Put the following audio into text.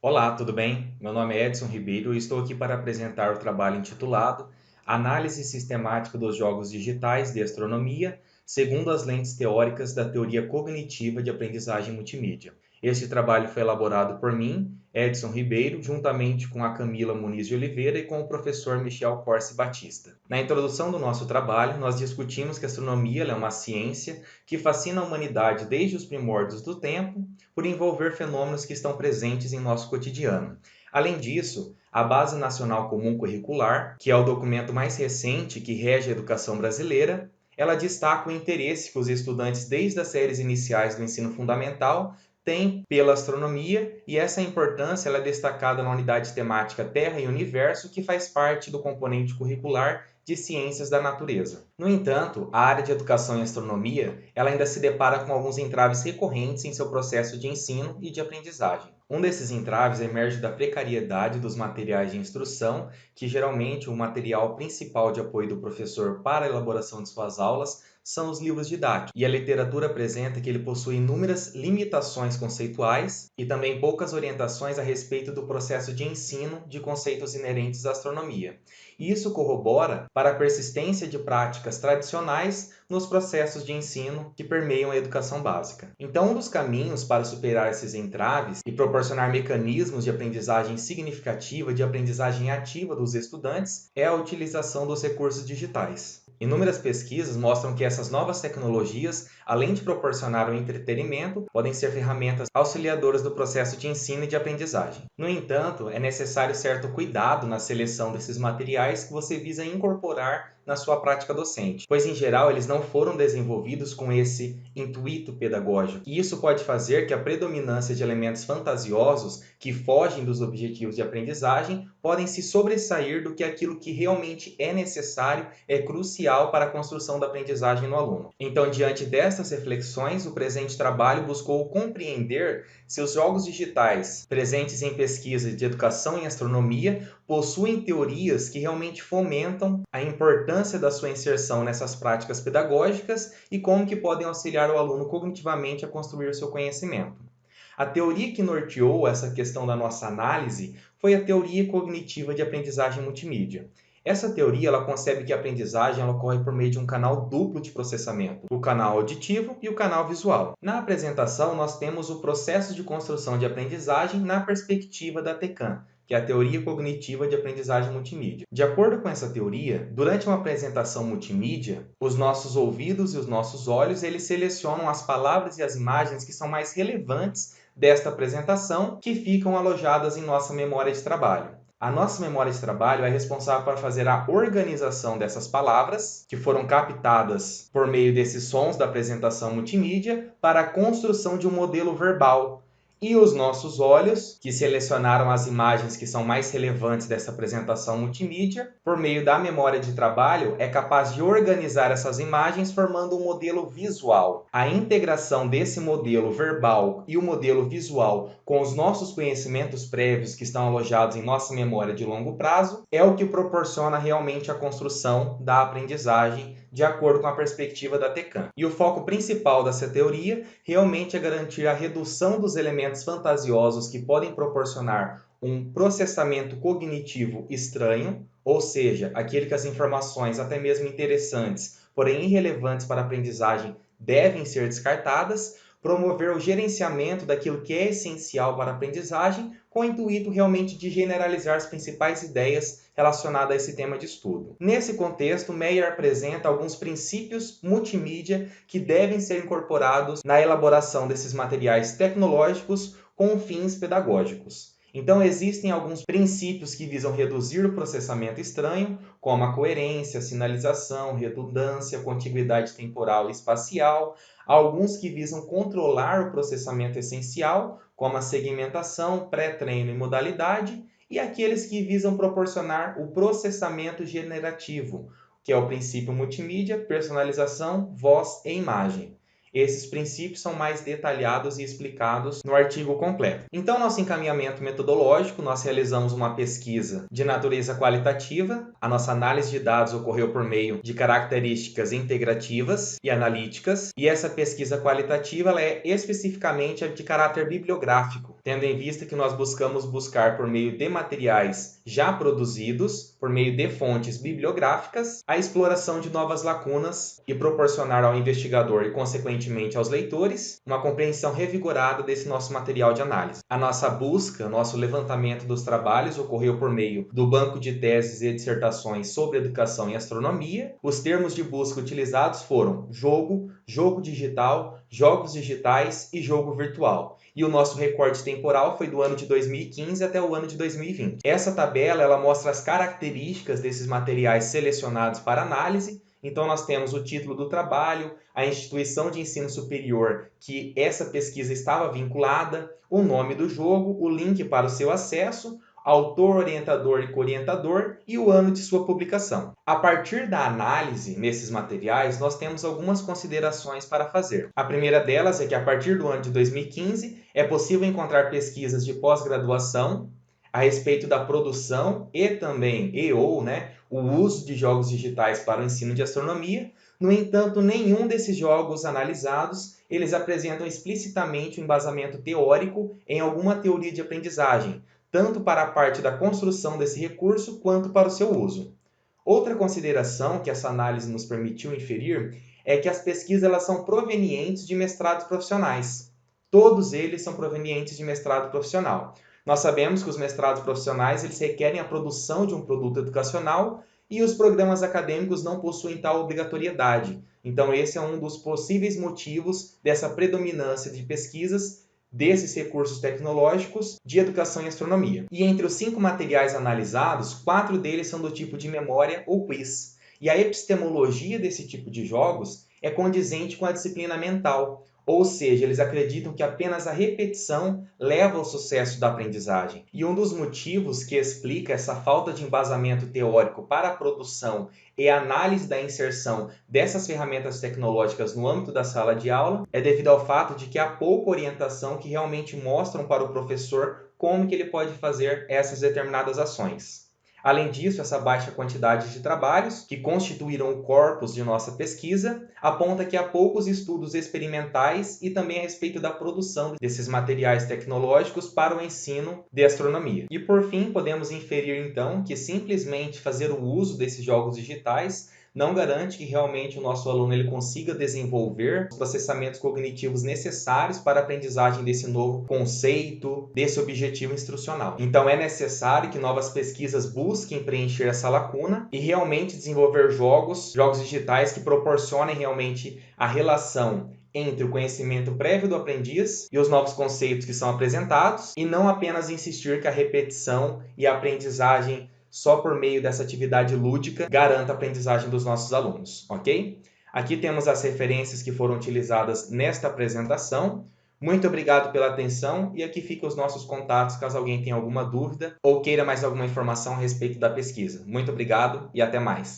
Olá, tudo bem? Meu nome é Edson Ribeiro e estou aqui para apresentar o trabalho intitulado Análise Sistemática dos Jogos Digitais de Astronomia, segundo as lentes teóricas da Teoria Cognitiva de Aprendizagem Multimídia. Este trabalho foi elaborado por mim, Edson Ribeiro, juntamente com a Camila Muniz de Oliveira e com o professor Michel Corsi Batista. Na introdução do nosso trabalho, nós discutimos que a astronomia é uma ciência que fascina a humanidade desde os primórdios do tempo, por envolver fenômenos que estão presentes em nosso cotidiano. Além disso, a Base Nacional Comum Curricular, que é o documento mais recente que rege a educação brasileira, ela destaca o interesse que os estudantes desde as séries iniciais do ensino fundamental têm pela astronomia, e essa importância ela é destacada na unidade temática Terra e Universo, que faz parte do componente curricular de ciências da natureza. No entanto, a área de educação em astronomia ela ainda se depara com alguns entraves recorrentes em seu processo de ensino e de aprendizagem. Um desses entraves emerge da precariedade dos materiais de instrução, que geralmente o material principal de apoio do professor para a elaboração de suas aulas são os livros didáticos, e a literatura apresenta que ele possui inúmeras limitações conceituais e também poucas orientações a respeito do processo de ensino de conceitos inerentes à astronomia. E isso corrobora para a persistência de práticas tradicionais nos processos de ensino que permeiam a educação básica. Então, um dos caminhos para superar esses entraves e proporcionar mecanismos de aprendizagem significativa, de aprendizagem ativa dos estudantes, é a utilização dos recursos digitais. Inúmeras pesquisas mostram que essas novas tecnologias, além de proporcionar o entretenimento, podem ser ferramentas auxiliadoras do processo de ensino e de aprendizagem. No entanto, é necessário certo cuidado na seleção desses materiais que você visa incorporar na sua prática docente, pois em geral eles não foram desenvolvidos com esse intuito pedagógico. E isso pode fazer que a predominância de elementos fantasiosos que fogem dos objetivos de aprendizagem podem se sobressair do que aquilo que realmente é necessário, é crucial para a construção da aprendizagem no aluno. Então, diante destas reflexões, o presente trabalho buscou compreender se os jogos digitais presentes em pesquisas de educação em astronomia possuem teorias que realmente fomentam a importância da sua inserção nessas práticas pedagógicas e como que podem auxiliar o aluno cognitivamente a construir o seu conhecimento. A teoria que norteou essa questão da nossa análise foi a teoria cognitiva de aprendizagem multimídia. Essa teoria ela concebe que a aprendizagem ela ocorre por meio de um canal duplo de processamento, o canal auditivo e o canal visual. Na apresentação, nós temos o processo de construção de aprendizagem na perspectiva da TECAM, que é a Teoria Cognitiva de Aprendizagem Multimídia. De acordo com essa teoria, durante uma apresentação multimídia, os nossos ouvidos e os nossos olhos eles selecionam as palavras e as imagens que são mais relevantes desta apresentação, que ficam alojadas em nossa memória de trabalho. A nossa memória de trabalho é responsável por fazer a organização dessas palavras, que foram captadas por meio desses sons da apresentação multimídia, para a construção de um modelo verbal. E os nossos olhos, que selecionaram as imagens que são mais relevantes dessa apresentação multimídia, por meio da memória de trabalho, é capaz de organizar essas imagens formando um modelo visual. A integração desse modelo verbal e o modelo visual com os nossos conhecimentos prévios que estão alojados em nossa memória de longo prazo é o que proporciona realmente a construção da aprendizagem de acordo com a perspectiva da TECAM. E o foco principal dessa teoria realmente é garantir a redução dos elementos fantasiosos que podem proporcionar um processamento cognitivo estranho, ou seja, aquele que as informações, até mesmo interessantes, porém irrelevantes para a aprendizagem, devem ser descartadas, promover o gerenciamento daquilo que é essencial para a aprendizagem, com o intuito realmente de generalizar as principais ideias relacionadas a esse tema de estudo. Nesse contexto, Meyer apresenta alguns princípios multimídia que devem ser incorporados na elaboração desses materiais tecnológicos com fins pedagógicos. Então, existem alguns princípios que visam reduzir o processamento estranho, como a coerência, sinalização, redundância, contiguidade temporal e espacial, alguns que visam controlar o processamento essencial, como a segmentação, pré-treino e modalidade, e aqueles que visam proporcionar o processamento generativo, que é o princípio multimídia, personalização, voz e imagem. Esses princípios são mais detalhados e explicados no artigo completo. Então, nosso encaminhamento metodológico, nós realizamos uma pesquisa de natureza qualitativa. A nossa análise de dados ocorreu por meio de características integrativas e analíticas. E essa pesquisa qualitativa ela é especificamente de caráter bibliográfico, tendo em vista que nós buscar por meio de materiais já produzidos, por meio de fontes bibliográficas, a exploração de novas lacunas e proporcionar ao investigador e, consequentemente, aos leitores, uma compreensão revigorada desse nosso material de análise. A nossa busca, nosso levantamento dos trabalhos ocorreu por meio do banco de teses e dissertações sobre educação e astronomia. Os termos de busca utilizados foram jogo, jogo digital, jogos digitais e jogo virtual. E o nosso recorte temporal foi do ano de 2015 até o ano de 2020. Essa tabela ela mostra as características desses materiais selecionados para análise. Então, nós temos o título do trabalho, a instituição de ensino superior que essa pesquisa estava vinculada, o nome do jogo, o link para o seu acesso, autor, orientador e co-orientador e o ano de sua publicação. A partir da análise nesses materiais, nós temos algumas considerações para fazer. A primeira delas é que a partir do ano de 2015 é possível encontrar pesquisas de pós-graduação a respeito da produção e também o uso de jogos digitais para o ensino de astronomia. No entanto, nenhum desses jogos analisados eles apresentam explicitamente um embasamento teórico em alguma teoria de aprendizagem, tanto para a parte da construção desse recurso quanto para o seu uso. Outra consideração que essa análise nos permitiu inferir é que as pesquisas elas são provenientes de mestrados profissionais. Todos eles são provenientes de mestrado profissional. Nós sabemos que os mestrados profissionais eles requerem a produção de um produto educacional e os programas acadêmicos não possuem tal obrigatoriedade. Então, esse é um dos possíveis motivos dessa predominância de pesquisas desses recursos tecnológicos de educação em astronomia. E entre os 5 materiais analisados, 4 deles são do tipo de memória ou quiz. E a epistemologia desse tipo de jogos é condizente com a disciplina mental, ou seja, eles acreditam que apenas a repetição leva ao sucesso da aprendizagem. E um dos motivos que explica essa falta de embasamento teórico para a produção e a análise da inserção dessas ferramentas tecnológicas no âmbito da sala de aula é devido ao fato de que há pouca orientação que realmente mostram para o professor como que ele pode fazer essas determinadas ações. Além disso, essa baixa quantidade de trabalhos, que constituíram o corpus de nossa pesquisa, aponta que há poucos estudos experimentais e também a respeito da produção desses materiais tecnológicos para o ensino de astronomia. E por fim, podemos inferir então que simplesmente fazer o uso desses jogos digitais não garante que realmente o nosso aluno ele consiga desenvolver os processamentos cognitivos necessários para a aprendizagem desse novo conceito, desse objetivo instrucional. Então, é necessário que novas pesquisas busquem preencher essa lacuna e realmente desenvolver jogos digitais que proporcionem realmente a relação entre o conhecimento prévio do aprendiz e os novos conceitos que são apresentados, e não apenas insistir que a repetição e a aprendizagem só por meio dessa atividade lúdica garanta a aprendizagem dos nossos alunos, ok? Aqui temos as referências que foram utilizadas nesta apresentação. Muito obrigado pela atenção e aqui ficam os nossos contatos caso alguém tenha alguma dúvida ou queira mais alguma informação a respeito da pesquisa. Muito obrigado e até mais.